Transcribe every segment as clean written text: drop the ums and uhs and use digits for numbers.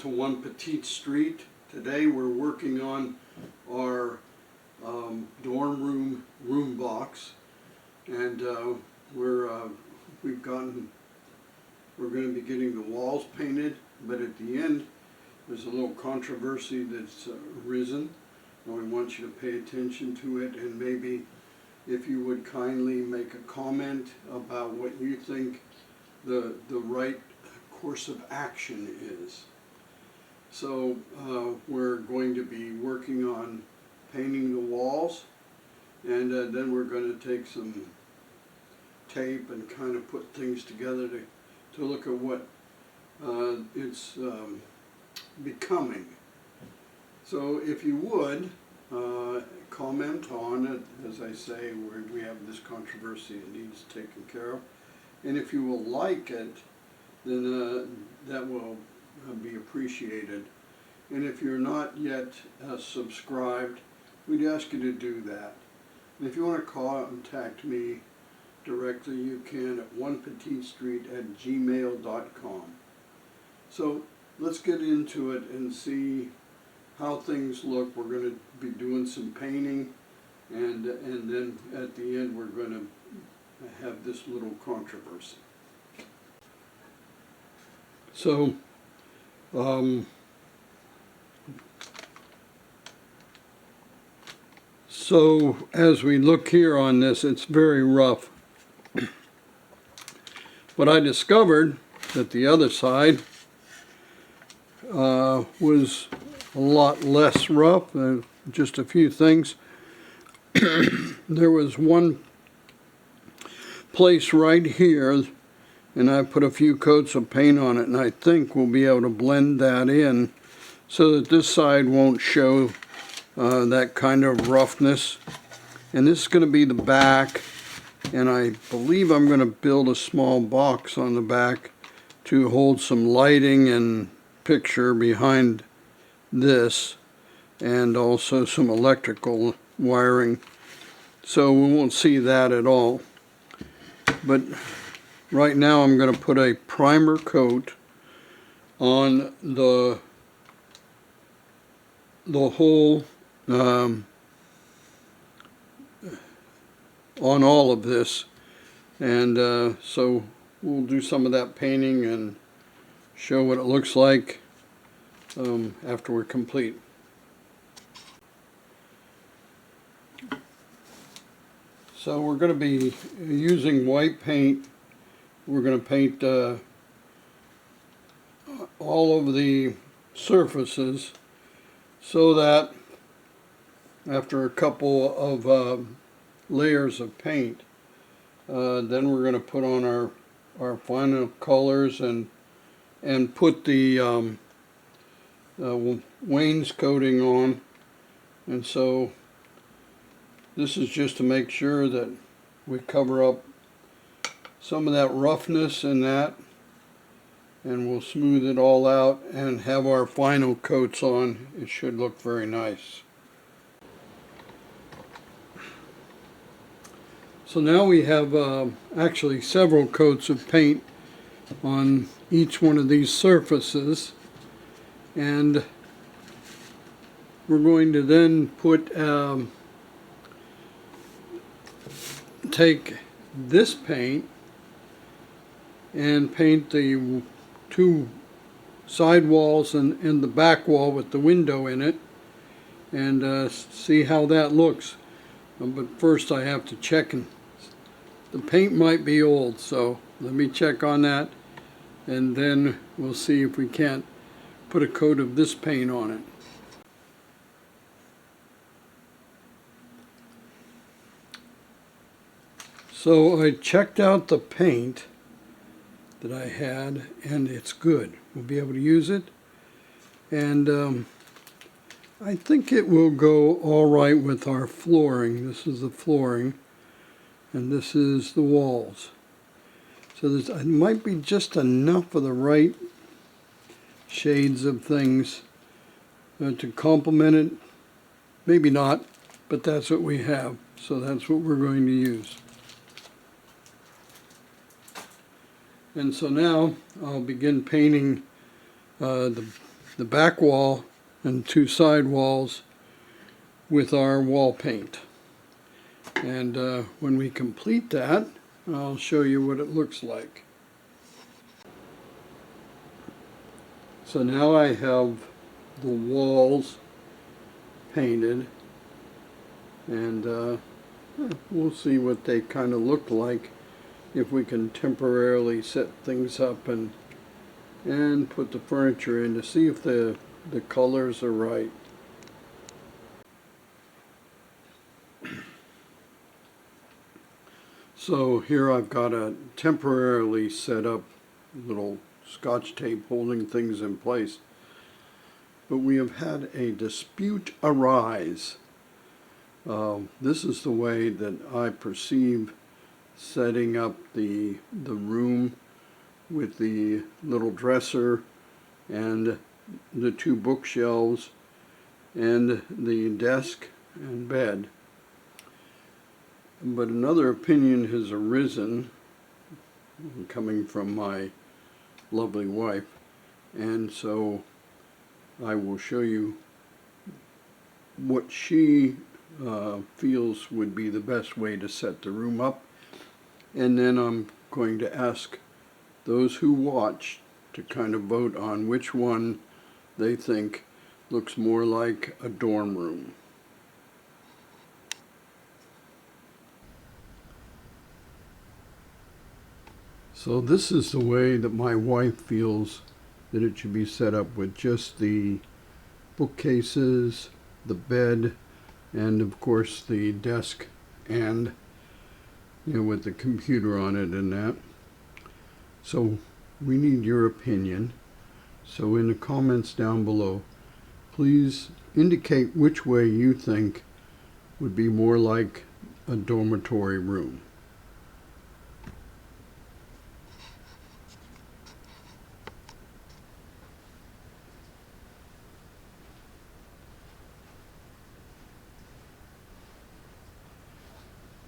to 1 Petite Street. Today we're working on our dorm room box, and we're going to be getting the walls painted. But at the end, there's a little controversy that's arisen, and we want you to pay attention to it, and maybe if you would kindly make a comment about what you think the right course of action is. So we're going to be working on painting the walls, and then we're going to take some tape and kind of put things together to look at what it's becoming. So if you would comment on it, as I say, we have this controversy that needs taken care of, and if you will like it, then that will be appreciated. And if you're not yet subscribed, we'd ask you to do that. And if you want to contact me directly, you can at onepetitestreet@gmail.com. So let's get into it and see how things look. We're going to be doing some painting, and then at the end we're going to have this little controversy. So as we look here on this, it's very rough. But I discovered that the other side was a lot less rough. Just a few things. There was one place right here, and I put a few coats of paint on it, and I think we'll be able to blend that in so that this side won't show that kind of roughness. And this is going to be the back, and I believe I'm going to build a small box on the back to hold some lighting and picture behind this, and also some electrical wiring, so we won't see that at all. But right now I'm going to put a primer coat on the whole, on all of this, and so we'll do some of that painting and show what it looks like after we're complete. So we're going to be using white paint. We're going to paint all over the surfaces, so that after a couple of layers of paint, then we're going to put on our final colors and put the wainscoting on. And so this is just to make sure that we cover up some of that roughness in that, and we'll smooth it all out and have our final coats on. It should look very nice. So now we have actually several coats of paint on each one of these surfaces, and we're going to then put take this paint and paint the two side walls and the back wall with the window in it, and see how that looks. But first I have to check, and the paint might be old, so let me check on that, and then we'll see if we can't put a coat of this paint on it. So I checked out the paint that I had, and it's good. We'll be able to use it, and I think it will go all right with our flooring. This is the flooring, and this is the walls. So it might be just enough of the right shades of things to complement it. Maybe not, but that's what we have. So that's what we're going to use. And so now I'll begin painting the the back wall and 2 side walls with our wall paint. And when we complete that, I'll show you what it looks like. So now I have the walls painted, and we'll see what they kind of look like if we can temporarily set things up and put the furniture in to see if the colors are right. So here I've got a temporarily set up little Scotch tape holding things in place. But we have had a dispute arise. This is the way that I perceive setting up the room with the little dresser and the 2 bookshelves and the desk and bed. But another opinion has arisen, coming from my lovely wife, and so I will show you what she feels would be the best way to set the room up, and then I'm going to ask those who watch to kind of vote on which one they think looks more like a dorm room. So this is the way that my wife feels that it should be set up, with just the bookcases, the bed, and of course the desk, and with the computer on it and that. So we need your opinion. So in the comments down below, please indicate which way you think would be more like a dormitory room.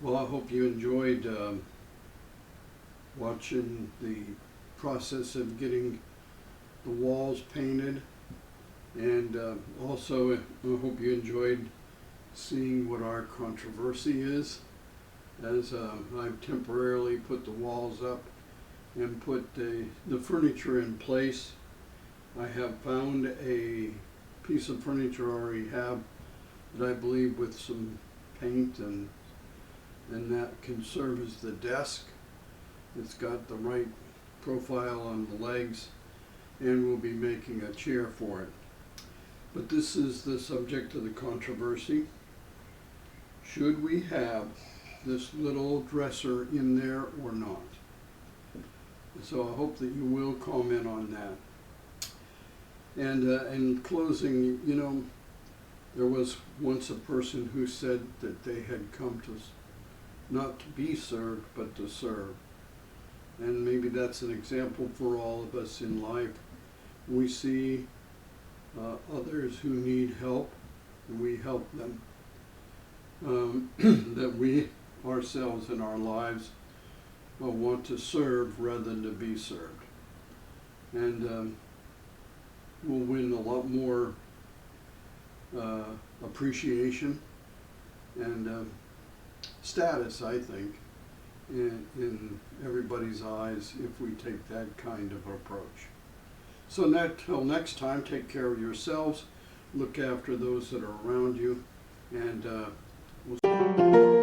Well, I hope you enjoyed watching the process of getting the walls painted, and also I hope you enjoyed seeing what our controversy is, as I've temporarily put the walls up and put the furniture in place. I have found a piece of furniture I already have that I believe with some paint and that can serve as the desk. It's got the right profile on the legs, and we'll be making a chair for it. But this is the subject of the controversy. Should we have this little dresser in there or not? So I hope that you will comment on that. And in closing, there was once a person who said that they had come to not to be served, but to serve. And maybe that's an example for all of us in life. We see others who need help, and we help them. That we ourselves in our lives want to serve rather than to be served. And we'll win a lot more appreciation and status, I think, in everybody's eyes if we take that kind of approach. So until next time, take care of yourselves, look after those that are around you, and we'll